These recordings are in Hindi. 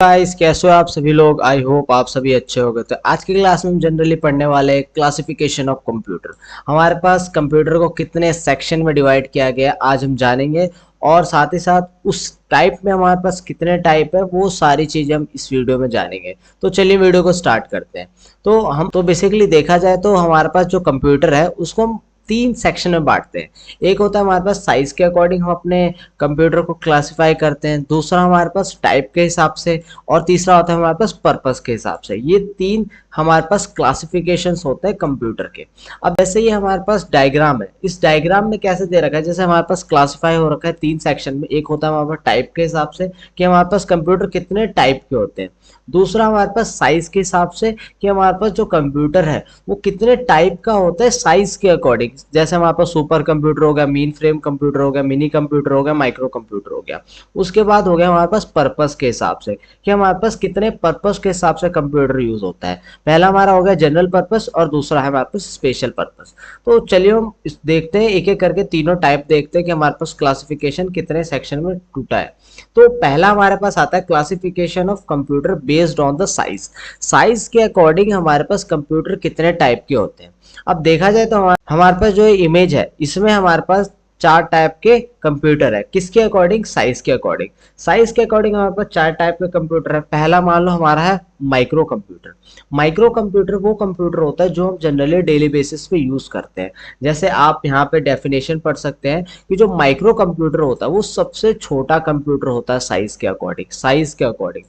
गाइस, कैसे हो आप सभी लोग। आई होप आप सभी अच्छे होंगे। तो आज की क्लास में हम जनरली पढ़ने वाले हैं क्लासिफिकेशन ऑफ कंप्यूटर। हमारे पास कंप्यूटर को कितने सेक्शन में डिवाइड किया गया आज हम जानेंगे, और साथ ही साथ उस टाइप में हमारे पास कितने टाइप है वो सारी चीजें हम इस वीडियो में जानेंगे। तो चलिए वीडियो को स्टार्ट करते हैं। तो बेसिकली देखा जाए तो हमारे पास जो कंप्यूटर है उसको हम तीन सेक्शन में बांटते हैं। एक होता है हमारे पास साइज के अकॉर्डिंग हम अपने कंप्यूटर को क्लासिफाई करते हैं, दूसरा हमारे पास टाइप के हिसाब से, और तीसरा होता है हमारे पास पर्पस के हिसाब से। ये तीन हमारे पास क्लासिफिकेशंस होते हैं कंप्यूटर के। अब जैसे ये हमारे पास डायग्राम है, इस डायग्राम में कैसे दे रखा है, जैसे हमारे पास क्लासिफाई हो रखा है तीन सेक्शन में। एक होता है हमारे पास टाइप के हिसाब से कि हमारे पास कंप्यूटर कितने टाइप के होते हैं, दूसरा हमारे पास साइज के हिसाब से कि हमारे पास जो कंप्यूटर है वो कितने टाइप का होता है साइज के अकॉर्डिंग। जैसे हमारे पास सुपर कंप्यूटर हो गया, मेन फ्रेम कंप्यूटर हो गया, मिनी कंप्यूटर हो गया, माइक्रो कंप्यूटर हो गया। उसके बाद हो गया हमारे पास पर्पस के हिसाब से कि हमारे पास कितने पर्पस के हिसाब से कंप्यूटर यूज होता है। पहला हमारा हो गया जनरल पर्पस और दूसरा है हमारे पास स्पेशल पर्पस। तो चलिए हम देखते हैं एक एक करके, तीनों टाइप देखते हैं कि हमारे पास क्लासिफिकेशन कितने सेक्शन में टूटा है। तो पहला हमारे पास आता है classification of computer based on the size. Size के अकॉर्डिंग हमारे पास कंप्यूटर कितने टाइप के होते हैं। अब देखा जाए तो हमारे पास जो इमेज है इसमें हमारे पास चार टाइप के कंप्यूटर है। किसके अकॉर्डिंग? साइज के अकॉर्डिंग। साइज के अकॉर्डिंग हमारे पास चार टाइप के कंप्यूटर है। पहला मान लो हमारा है माइक्रो कंप्यूटर। माइक्रो कंप्यूटर वो कंप्यूटर होता है जो हम जनरली डेली बेसिस पे यूज करते हैं। जैसे आप यहाँ पे डेफिनेशन पढ़ सकते हैं कि जो माइक्रो कंप्यूटर होता है वो सबसे छोटा कंप्यूटर होता है साइज के अकॉर्डिंग। साइज के अकॉर्डिंग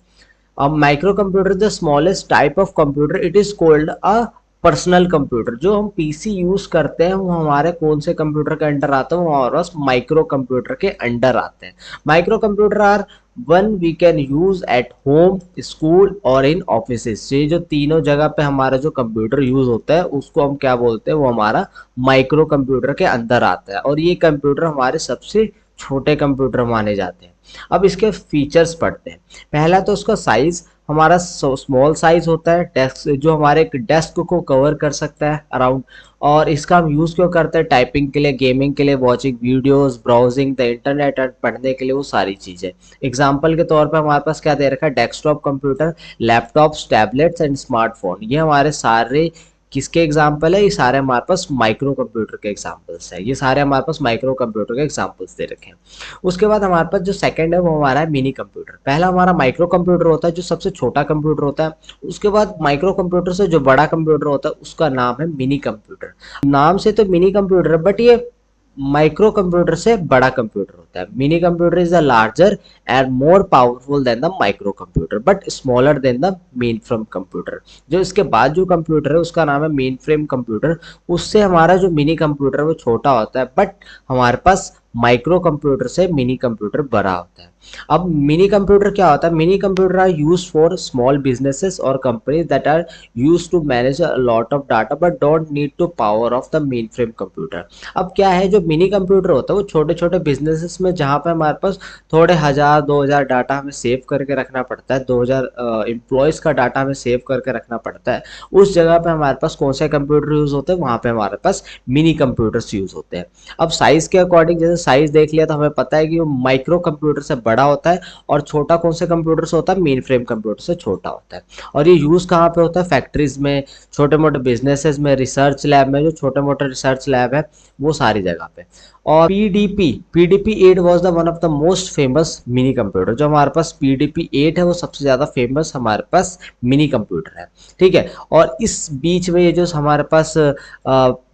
अब micro computer the smallest type of computer, it is called a personal computer. जो हम पीसी यूज करते हैं वो हमारे कौन से कंप्यूटर के अंडर आता है? वो हमारे पास माइक्रो कंप्यूटर के अंडर आते हैं। Micro computer are one we can use at home, school और इन ऑफिस। ये जो तीनों जगह पे हमारा जो कंप्यूटर यूज होता है उसको हम क्या बोलते हैं? वो हमारा माइक्रो कंप्यूटर के अंदर आता है, और ये कंप्यूटर हमारे सबसे छोटे कंप्यूटर माने जाते हैं। अब इसके फीचर्स पढ़ते हैं। पहला तो उसका साइज, हमारा स्मॉल साइज होता है। डेस्क जो हमारे एक डेस्क को कवर कर सकता है अराउंड। और इसका हम यूज़ क्यों करते हैं? टाइपिंग के लिए, गेमिंग के लिए, watching videos, browsing the internet और पढ़ने के लिए, वो सारी चीज़ें। एग्जाम्पल के तौर पर हमारे पास क्या दे रखा है? Desktop computer, laptops, tablets and smartphone. ये हमारे सारे किसके एग्जाम्पल है? ये सारे हमारे पास माइक्रो कंप्यूटर के एग्जाम्पल्स है। ये सारे हमारे पास माइक्रो कंप्यूटर के एग्जाम्पल्स दे रखे हैं। उसके बाद हमारे पास जो सेकंड है वो हमारा है मिनी कंप्यूटर। पहला हमारा माइक्रो कंप्यूटर होता है जो सबसे छोटा कंप्यूटर होता है। उसके बाद माइक्रो कंप्यूटर से जो बड़ा कंप्यूटर होता है उसका नाम है मिनी कंप्यूटर। नाम से तो मिनी कंप्यूटर है बट ये माइक्रो कंप्यूटर से बड़ा कंप्यूटर होता है। Mini computer is the larger and more powerful than the micro computer but smaller than the mainframe computer. जो इसके बाद जो कंप्यूटर है उसका नाम है मेन फ्रेम कंप्यूटर। उससे हमारा जो मिनी कंप्यूटर है वो छोटा होता है, बट हमारे पास माइक्रो कंप्यूटर से मिनी कंप्यूटर बड़ा होता है। अब मिनी कंप्यूटर क्या होता है? Mini computer are use for small businesses और companies that are use to manage a lot of data but don't need to power of the mainframe computer. अब क्या है, जो मिनी कंप्यूटर होता है वो छोटे छोटे बिजनेसेस में, जहाँ पे हमारे पास थोड़े 1000 2000 डाटा हमें सेव करके रखना पड़ता है, 2000 एम्प्लॉयज़ का डाटा हमें सेव करके रखना पड़ता है, उस जगह पे हमारे पास कौन से कंप्यूटर यूज़ होते हैं? वहाँ पे हमारे पास मिनी कंप्यूटर्स यूज़ होते हैं। अब साइज़ के अकॉर्डिंग, जैसे साइज़ देख लिया तो हमें पता है कि वो माइक्रो कंप्यूटर से बड़ा होता है, और छोटा कौन से कंप्यूटर से होता है? मेन फ्रेम कंप्यूटर से छोटा होता है। और ये यूज़ कहाँ पे होता है? फैक्ट्रीज़ में, छोटे मोटे बिजनेसेस में, रिसर्च लैब में, जो छोटे मोटे रिसर्च लैब है वो सारी जगह पे। और PDP 8 was the one of the most famous mini computer. जो हमारे पास पीडीपी 8 है वो सबसे ज़्यादा फेमस हमारे पास मिनी कंप्यूटर है। ठीक है। और इस बीच में ये जो हमारे पास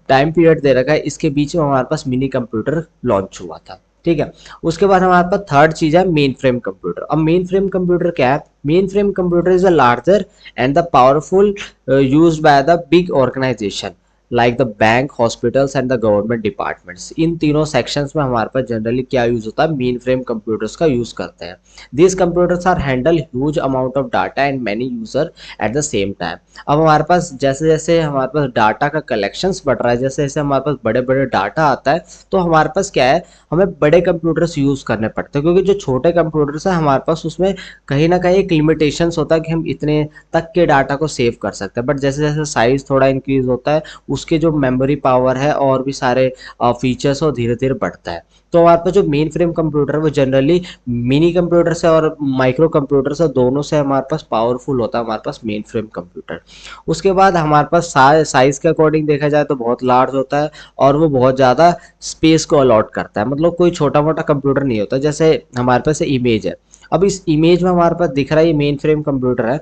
टाइम पीरियड दे रखा है, इसके बीच में हमारे पास मिनी कंप्यूटर लॉन्च हुआ था। ठीक है। उसके बाद हमारे पास थर्ड चीज है मेन फ्रेम कंप्यूटर। अब मेन फ्रेम कंप्यूटर क्या है? Main frame computer is a larger and the powerful used by the big organization like the bank, hospitals and the government departments. इन तीनों सेक्शंस में हमारे पास जनरली क्या यूज होता है? मेन फ्रेम कंप्यूटर्स का यूज करते हैं। This computers are handle huge amount of data and many user at the same time. अब हमारे पास जैसे जैसे हमारे पास डाटा का कलेक्शंस बढ़ रहा है, जैसे जैसे हमारे पास बड़े बड़े डाटा आता है, तो हमारे पास क्या है, हमें बड़े कंप्यूटर्स यूज करने पड़ते हैं। क्योंकि जो छोटे कंप्यूटर्स है हमारे पास उसमें कहीं ना कहीं एक लिमिटेशंस होता है कि हम इतने तक के डाटा को सेव कर सकते हैं। बट जैसे जैसे साइज थोड़ा इंक्रीज होता है उस उसके जो मेमोरी पावर है और भी सारे फीचर्स और धीरे धीरे बढ़ता है। तो हमारे पास जो मेन फ्रेम कंप्यूटर है वो जनरली मिनी कंप्यूटर से और माइक्रो कंप्यूटर से दोनों से हमारे पास पावरफुल होता है हमारे पास मेन फ्रेम कंप्यूटर। उसके बाद हमारे पास साइज के अकॉर्डिंग देखा जाए तो बहुत लार्ज होता है और वो बहुत ज़्यादा स्पेस को अलॉट करता है, मतलब कोई छोटा मोटा कंप्यूटर नहीं होता। जैसे हमारे पास इमेज है, अब इस इमेज में हमारे पास दिख रहा है ये मेन फ्रेम कंप्यूटर है,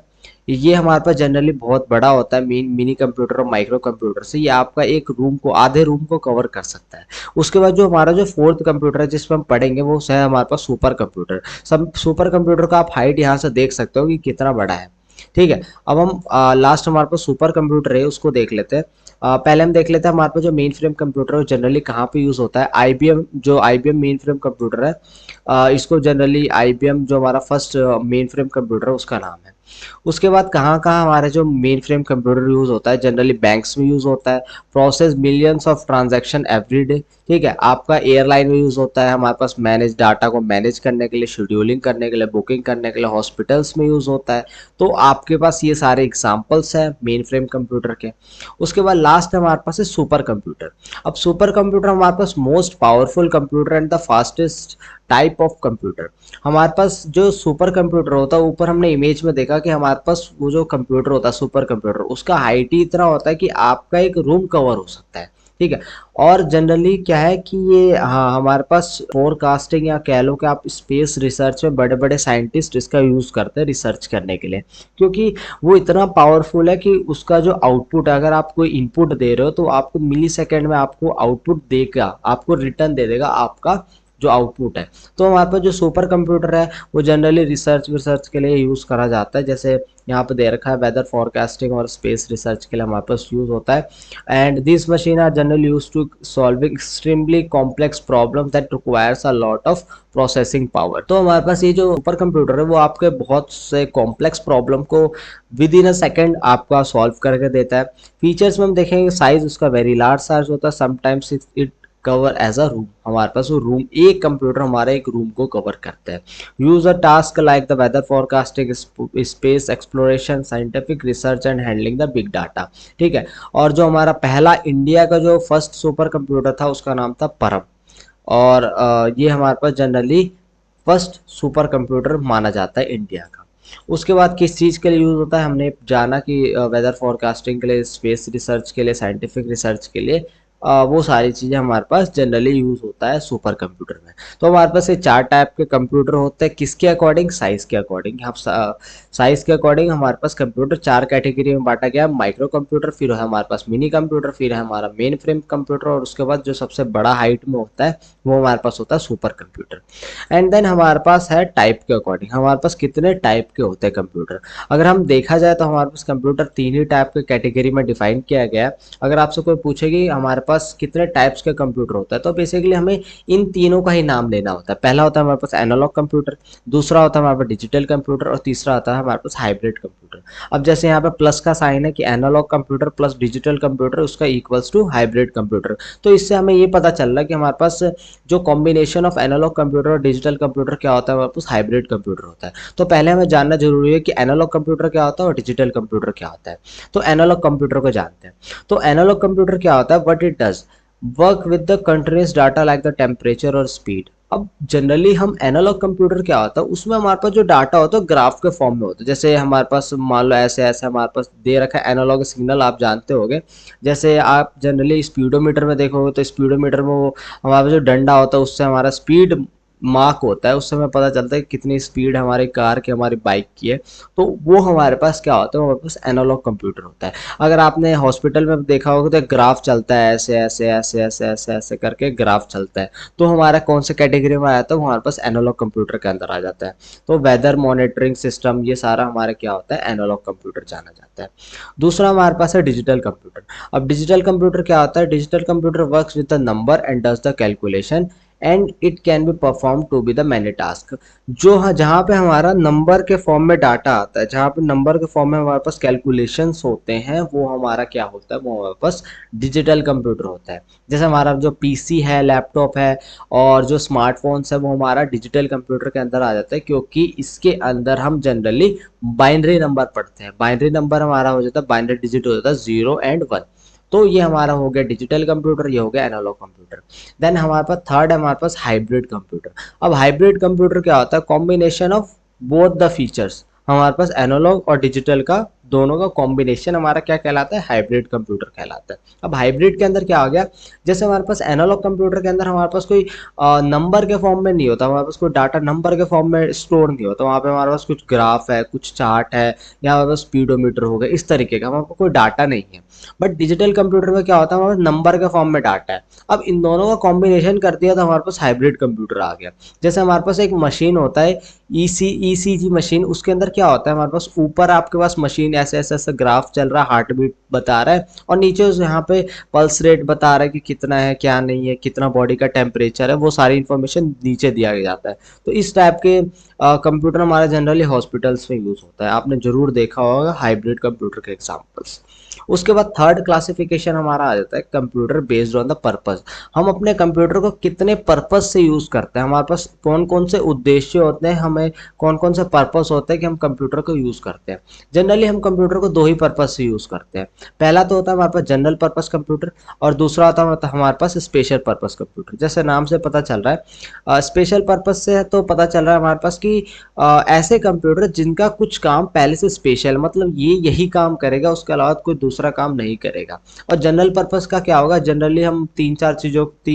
ये हमारे पास जनरली बहुत बड़ा होता है मिनी कंप्यूटर और माइक्रो कंप्यूटर से, ये आपका एक रूम को आधे रूम को कवर कर सकता है। उसके बाद जो हमारा जो फोर्थ कंप्यूटर है जिसमें हम पढ़ेंगे वो है हमारे पास सुपर कंप्यूटर। सब सुपर कंप्यूटर का आप हाइट यहाँ से देख सकते हो कि कितना बड़ा है। ठीक है, अब हम लास्ट हमारे पास सुपर कंप्यूटर है उसको देख लेते हैं। पहले हम देख लेते हैं हमारे पास जो मेन फ्रेम कंप्यूटर है जनरली कहाँ पे यूज होता है। आईबीएम जो आईबीएम मेन फ्रेम कंप्यूटर है, इसको जनरली आईबीएम जो हमारा फर्स्ट मेन फ्रेम कंप्यूटर है उसका नाम है। उसके बाद कहाँ कहाँ हमारे जो मेन फ्रेम कंप्यूटर यूज होता है, जनरली बैंक्स में यूज होता है, process millions of transaction every day. ठीक है, आपका एयरलाइन में यूज होता है हमारे पास मैनेज डाटा को मैनेज करने के लिए, शेड्यूलिंग करने के लिए, बुकिंग करने के लिए, हॉस्पिटल्स में यूज होता है। तो आपके पास ये सारे एग्जाम्पल्स हैं मेन फ्रेम कंप्यूटर के। उसके बाद लास्ट हमारे पास है सुपर कंप्यूटर। अब सुपर कंप्यूटर हमारे पास most powerful computer and the fastest type of computer. हमारे पास जो सुपर कंप्यूटर होता है, ऊपर हमने इमेज में देखा कि हमारे पास वो जो कंप्यूटर होता है सुपर कंप्यूटर, उसका हाइट ही इतना होता है कि आपका एक रूम कवर हो सकता है। ठीक है, और जनरली क्या है कि ये हाँ हमारे पास फोरकास्टिंग या कह लो कि आप स्पेस रिसर्च में बड़े बड़े साइंटिस्ट इसका यूज करते हैं रिसर्च करने के लिए, क्योंकि वो इतना पावरफुल है कि उसका जो आउटपुट है, अगर आप कोई इनपुट दे रहे हो तो आपको मिली सेकेंड में आपको आउटपुट देगा, आपको रिटर्न दे देगा आपका जो आउटपुट है। तो हमारे पास जो सुपर कंप्यूटर है वो जनरली रिसर्च के लिए यूज़ करा जाता है। जैसे यहाँ पे दे रखा है वेदर फॉरकास्टिंग और स्पेस रिसर्च के लिए हमारे पास यूज़ होता है। And this machine are generally use to solving extremely complex problem that requires a lot of processing power. तो हमारे पास ये जो सुपर कंप्यूटर है वो आपके बहुत से कॉम्प्लेक्स प्रॉब्लम को विद इन अ सेकेंड आपका सॉल्व करके देता है। फीचर्स में हम देखेंगे साइज उसका वेरी लार्ज साइज होता है, sometimes it cover as a room. हमारे पास वो रूम, एक कंप्यूटर हमारे एक रूम को कवर करता है। Use a task like the weather forecasting, space exploration, scientific research and handling the big data. ठीक है, और जो हमारा पहला इंडिया का जो फर्स्ट सुपर कंप्यूटर था उसका नाम था परम, और ये हमारे पास जनरली फर्स्ट सुपर कंप्यूटर माना जाता है इंडिया का। उसके बाद किस चीज़ के लिए यूज़ होता है हमने जाना कि वेदर फोरकास्टिंग के लिए, स्पेस रिसर्च के लिए, साइंटिफिक रिसर्च के लिए, वो सारी चीज़ें हमारे पास जनरली यूज़ होता है सुपर कंप्यूटर में। तो हमारे पास ये चार टाइप के कंप्यूटर होते हैं, किसके अकॉर्डिंग, साइज़ के अकॉर्डिंग। हम साइज़ के अकॉर्डिंग हमारे पास कंप्यूटर चार कैटेगरी में बांटा गया, माइक्रो कंप्यूटर, फिर है हमारे पास मिनी कंप्यूटर, फिर है हमारा मेन फ्रेम कंप्यूटर, और उसके बाद जो सबसे बड़ा हाइट में होता है वो हमारे पास होता है सुपर कंप्यूटर। एंड देन हमारे पास है टाइप के अकॉर्डिंग, हमारे पास कितने टाइप के होते हैं कंप्यूटर। अगर हम देखा जाए तो हमारे पास कंप्यूटर तीन ही टाइप के कैटेगरी में डिफाइन किया गया है। अगर आपसे कोई पूछे कि हमारे पास कितने टाइप्स के कंप्यूटर होता है, तो बेसिकली हमें इन तीनों का ही नाम लेना होता है। पहला होता है हमारे पास एनालॉग कंप्यूटर, दूसरा होता है हमारे पास डिजिटल कंप्यूटर, और तीसरा आता है हमारे पास हाइब्रिड कंप्यूटर। अब जैसे यहाँ पे प्लस का साइन है कि analog computer plus digital computer उसका इक्वल्स टू हाइब्रिड कंप्यूटर। तो इससे हमें ये पता चल रहा है कि हमारे पास जो कॉम्बिनेशन ऑफ एनालॉग कंप्यूटर और डिजिटल कंप्यूटर क्या होता है, हमारे पास हाइब्रिड कंप्यूटर होता है। तो पहले हमें जानना जरूरी है कि एनालॉग कंप्यूटर क्या होता है और डिजिटल कंप्यूटर क्या होता है। तो एनालॉग कंप्यूटर को जानते हैं। तो एनालॉग कंप्यूटर क्या होता है, what it does, work with the continuous data like the temperature और स्पीड। अब जनरली हम एनालॉग कंप्यूटर क्या होता है, उसमें हमारे पास जो डाटा होता है ग्राफ के फॉर्म में होता है। जैसे हमारे पास मान लो ऐसे ऐसे हमारे पास दे रखा है एनालॉग सिग्नल, आप जानते होंगे। जैसे आप जनरली स्पीडोमीटर में देखोगे तो स्पीडोमीटर में वो हमारा जो डंडा होता है उससे हमारा स्पीड मार्क होता है, उससे हमें पता चलता है कितनी स्पीड हमारी कार की, हमारी बाइक की है। तो वो हमारे पास क्या होता है, हमारे पास एनालॉग कंप्यूटर होता है। अगर आपने हॉस्पिटल में देखा होगा तो ग्राफ चलता है, ऐसे ऐसे ऐसे ऐसे ऐसे ऐसे करके ग्राफ चलता है। तो हमारा कौन से कैटेगरी में आता है, वो हमारे पास एनालॉग कंप्यूटर के अंदर आ जाता है। तो वेदर मॉनिटरिंग सिस्टम, ये सारा हमारा क्या होता है, एनालॉग कंप्यूटर जाना जाता है। दूसरा हमारे पास है डिजिटल कंप्यूटर। अब डिजिटल कंप्यूटर क्या होता है, digital computer works with the number and does the calculation and it can be perform to be the many task. जो जहाँ पे हमारा नंबर के फॉर्म में डाटा आता है, जहाँ पे नंबर के फॉर्म में हमारे पास कैलकुलेशंस होते हैं, वो हमारा क्या होता है, वो हमारे पास डिजिटल कंप्यूटर होता है। जैसे हमारा जो पीसी है, लैपटॉप है और जो स्मार्टफोन्स है, वो हमारा डिजिटल कंप्यूटर के अंदर आ जाता है, क्योंकि इसके अंदर हम जनरली बाइनरी नंबर पढ़ते हैं। बाइनरी नंबर हमारा हो जाता है, बाइनरी डिजिट हो जाता है 0 और 1। तो ये हमारा हो गया डिजिटल कंप्यूटर, ये हो गया एनालॉग कंप्यूटर। देन हमारे पास थर्ड है हमारे पास हाइब्रिड कंप्यूटर। अब हाइब्रिड कंप्यूटर क्या होता है, combination of both the features. हमारे पास एनालॉग और डिजिटल का दोनों का कॉम्बिनेशन हमारा क्या कहलाता है, हाइब्रिड कंप्यूटर कहलाता है। अब हाइब्रिड के अंदर क्या आ गया, जैसे हमारे पास एनालॉग कंप्यूटर के अंदर हमारे पास कोई नंबर के फॉर्म में नहीं होता, हमारे पास कोई डाटा नंबर के फॉर्म में स्टोर नहीं होता, वहाँ पे हमारे पास कुछ ग्राफ है, कुछ चार्ट है, या हमारे पास स्पीडोमीटर हो गया, इस तरीके का हमारे पास कोई डाटा नहीं है। बट डिजिटल कंप्यूटर में क्या होता है, हमारे पास नंबर के फॉर्म में डाटा है। अब इन दोनों का कॉम्बिनेशन कर दिया तो हमारे पास हाइब्रिड कंप्यूटर आ गया। जैसे हमारे पास एक मशीन होता है ईसीजी मशीन, उसके अंदर क्या होता है, हमारे पास ऊपर आपके पास मशीन ऐसे ऐसे ऐसे ग्राफ चल रहा है, हार्ट बीट बता रहा है, और नीचे उस यहाँ पे पल्स रेट बता रहा है कि कितना है क्या नहीं है, कितना बॉडी का टेम्परेचर है, वो सारी इन्फॉर्मेशन नीचे दिया जाता है। तो इस टाइप के कंप्यूटर हमारा जनरली हॉस्पिटल्स में यूज होता है, आपने जरूर देखा होगा हाइब्रिड कंप्यूटर के एग्जाम्पल्स। उसके बाद थर्ड क्लासिफिकेशन हमारा आ जाता है computer based on the purpose. हम अपने कंप्यूटर को कितने पर्पस से यूज करते हैं, हमारे पास कौन कौन से उद्देश्य होते हैं, हमें कौन कौन से पर्पस होते हैं कि हम कंप्यूटर को यूज करते हैं। जनरली हम कंप्यूटर को दो ही पर्पस से यूज करते हैं। पहला तो होता है हमारे पास जनरल पर्पस कंप्यूटर, और दूसरा होता है हमारे पास स्पेशल पर्पस कंप्यूटर। जैसे नाम से पता चल रहा है स्पेशल पर्पस से है, तो पता चल रहा है हमारे पास कि ऐसे कंप्यूटर जिनका कुछ काम पहले से स्पेशल, मतलब ये यही काम करेगा, उसके अलावा कोई दूसरा काम नहीं करेगा। और जनरल पर्पस का क्या होगा, जनरली हम तीन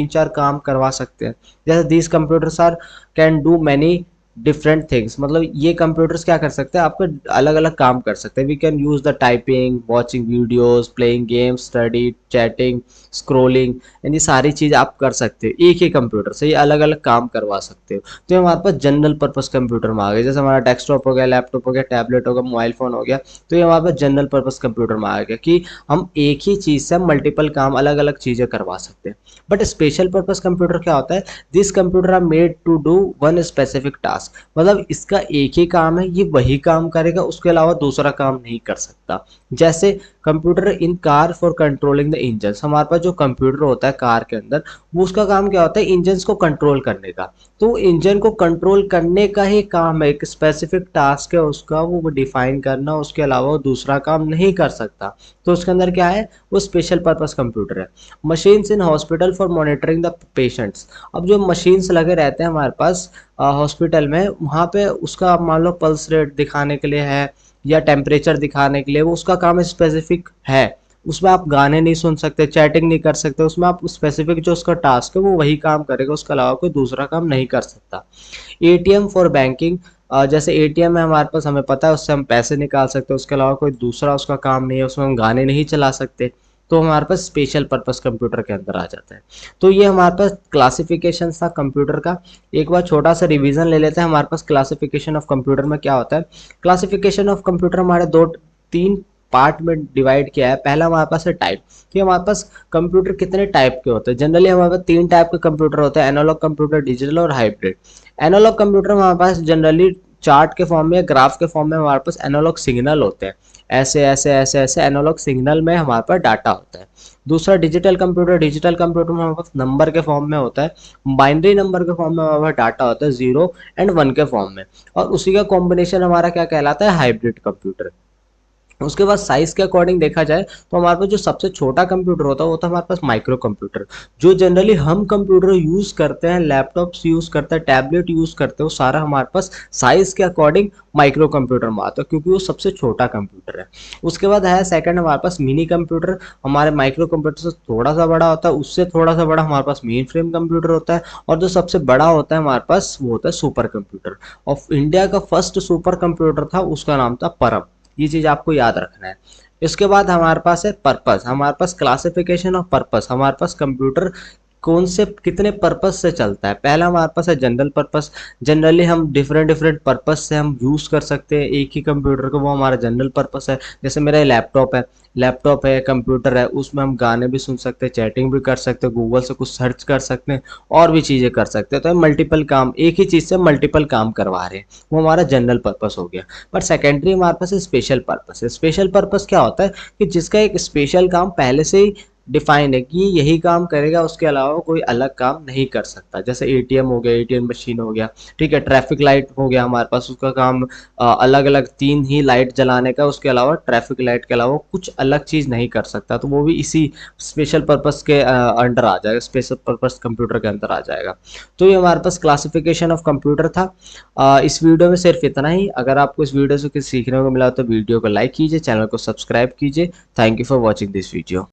चार काम करवा सकते हैं। जैसे these computers are can do many different things, मतलब ये कंप्यूटर्स क्या कर सकते हैं, आपको अलग अलग काम कर सकते हैं। We can use the typing, watching videos, playing games, study, chatting, scrolling, यानी सारी चीज आप कर सकते हो एक ही कंप्यूटर से, ये अलग अलग काम करवा सकते हो। तो ये हमारे पास जनरल पर्पस कंप्यूटर में आ गया। जैसे हमारा डेस्कटॉप हो गया, लैपटॉप हो गया, टैबलेट हो गया, मोबाइल फोन हो गया, तो ये हमारे पास जनरल पर्पस कंप्यूटर में आ गया कि हम एक ही चीज से मल्टीपल काम, अलग अलग चीजें करवा सकते हैं। बट स्पेशल पर्पस कंप्यूटर क्या होता है, this computer are made to do one specific task, मतलब इसका एक ही काम है, ये वही काम करेगा, उसके अलावा दूसरा काम नहीं कर सकता। जैसे computer in car for controlling the engine, हमारे पास जो कंप्यूटर होता है कार के अंदर, वो उसका काम क्या होता है, इंजन को कंट्रोल करने का। तो इंजन को कंट्रोल करने का ही काम है, एक स्पेसिफिक टास्क है उसका, वो डिफाइन करना, उसके अलावा वो दूसरा काम नहीं कर सकता। तो उसके अंदर क्या है, वो स्पेशल पर्पस कंप्यूटर है। Machines in hospital for monitoring the patients, अब जो मशीन्स लगे रहते हैं हमारे पास हॉस्पिटल में, वहाँ पे उसका मान लो पल्स रेट दिखाने के लिए है, या टेम्परेचर दिखाने के लिए, वो उसका काम स्पेसिफिक है। उसमें आप गाने नहीं सुन सकते, चैटिंग नहीं कर सकते, उसमें आप स्पेसिफिक जो उसका टास्क है वो वही काम करेगा, उसके अलावा कोई दूसरा काम नहीं कर सकता। एटीएम फॉर बैंकिंग, जैसे एटीएम है हमारे पास, हमें पता है उससे हम पैसे निकाल सकते हैं, उसके अलावा कोई दूसरा उसका काम नहीं है, उसमें हम गाने नहीं चला सकते, तो हमारे पास स्पेशल पर्पस कंप्यूटर के अंदर आ जाता है। तो ये हमारे पास क्लासिफिकेशन था कंप्यूटर का। एक बार छोटा सा रिवीजन ले लेते हैं, हमारे पास क्लासिफिकेशन ऑफ कंप्यूटर में क्या होता है। क्लासिफिकेशन ऑफ कंप्यूटर हमारे दो तीन पार्ट में डिवाइड किया है। पहला हमारे पास है टाइप, कि हमारे पास कंप्यूटर कितने टाइप के होते हैं। जनरली हमारे पास तीन टाइप के कंप्यूटर होते हैं, एनालॉग कंप्यूटर, डिजिटल और हाइब्रिड। एनालॉग कंप्यूटर में हमारे पास जनरली चार्ट के फॉर्म में, ग्राफ के फॉर्म में हमारे पास एनालॉग सिग्नल होते हैं, ऐसे ऐसे ऐसे ऐसे एनालॉग सिग्नल में हमारे पास डाटा होता है। दूसरा डिजिटल कंप्यूटर, डिजिटल कंप्यूटर में हमारे पास नंबर के फॉर्म में होता है, बाइनरी नंबर के फॉर्म में हमारे पास डाटा होता है 0 और 1 के फॉर्म में, और उसी का कॉम्बिनेशन हमारा क्या कहलाता है, हाइब्रिड कंप्यूटर। उसके बाद साइज के अकॉर्डिंग देखा जाए तो हमारे पास जो सबसे छोटा कंप्यूटर होता है वो था हमारे पास माइक्रो कंप्यूटर। जो जनरली हम कंप्यूटर यूज करते हैं, लैपटॉप्स यूज करते हैं, टैबलेट यूज करते हैं, वो सारा हमारे पास साइज के अकॉर्डिंग माइक्रो कंप्यूटर में आता है, क्योंकि वो सबसे छोटा कंप्यूटर है। उसके बाद है सेकंड हमारे पास मिनी कंप्यूटर, हमारे माइक्रो कंप्यूटर से थोड़ा सा बड़ा होता है, उससे थोड़ा सा बड़ा हमारे पास मेन फ्रेम कंप्यूटर होता है, और जो सबसे बड़ा होता है हमारे पास वो होता है सुपर कंप्यूटर। ऑफ इंडिया का फर्स्ट सुपर कंप्यूटर था, उसका नाम था परम। ये चीज आपको याद रखना है। इसके बाद हमारे पास है पर्पस, हमारे पास क्लासिफिकेशन ऑफ पर्पस, हमारे पास कंप्यूटर कौन से कितने पर्पस से चलता है। पहला हमारे पास है जनरल पर्पस, जनरली हम डिफरेंट डिफरेंट पर्पस से हम यूज कर सकते हैं एक ही कंप्यूटर को, वो हमारा जनरल पर्पस है। जैसे मेरा लैपटॉप है, कंप्यूटर है, उसमें हम गाने भी सुन सकते हैं, चैटिंग भी कर सकते हैं, गूगल से कुछ सर्च कर सकते हैं, और भी चीजें कर सकते हैं। तो मल्टीपल काम, एक ही चीज से मल्टीपल काम करवा रहे हैं, वो हमारा जनरल पर्पस हो गया। बट सेकेंडरी हमारे पास स्पेशल पर्पस है। स्पेशल पर्पस क्या होता है कि जिसका एक स्पेशल काम पहले से ही डिफाइन है कि यही काम करेगा, उसके अलावा कोई अलग काम नहीं कर सकता। जैसे एटीएम हो गया, एटीएम मशीन हो गया, ठीक है, ट्रैफिक लाइट हो गया हमारे पास, उसका काम अलग अलग 3 ही लाइट जलाने का, उसके अलावा ट्रैफिक लाइट के अलावा कुछ अलग चीज़ नहीं कर सकता, तो वो भी इसी स्पेशल पर्पस के अंडर आ जाएगा, स्पेशल पर्पस कंप्यूटर के अंदर आ जाएगा। तो ये हमारे पास क्लासिफिकेशन ऑफ कंप्यूटर था। इस वीडियो में सिर्फ इतना ही। अगर आपको इस वीडियो से कुछ सीखने को मिला तो वीडियो को लाइक कीजिए, चैनल को सब्सक्राइब कीजिए। Thank you for watching this video.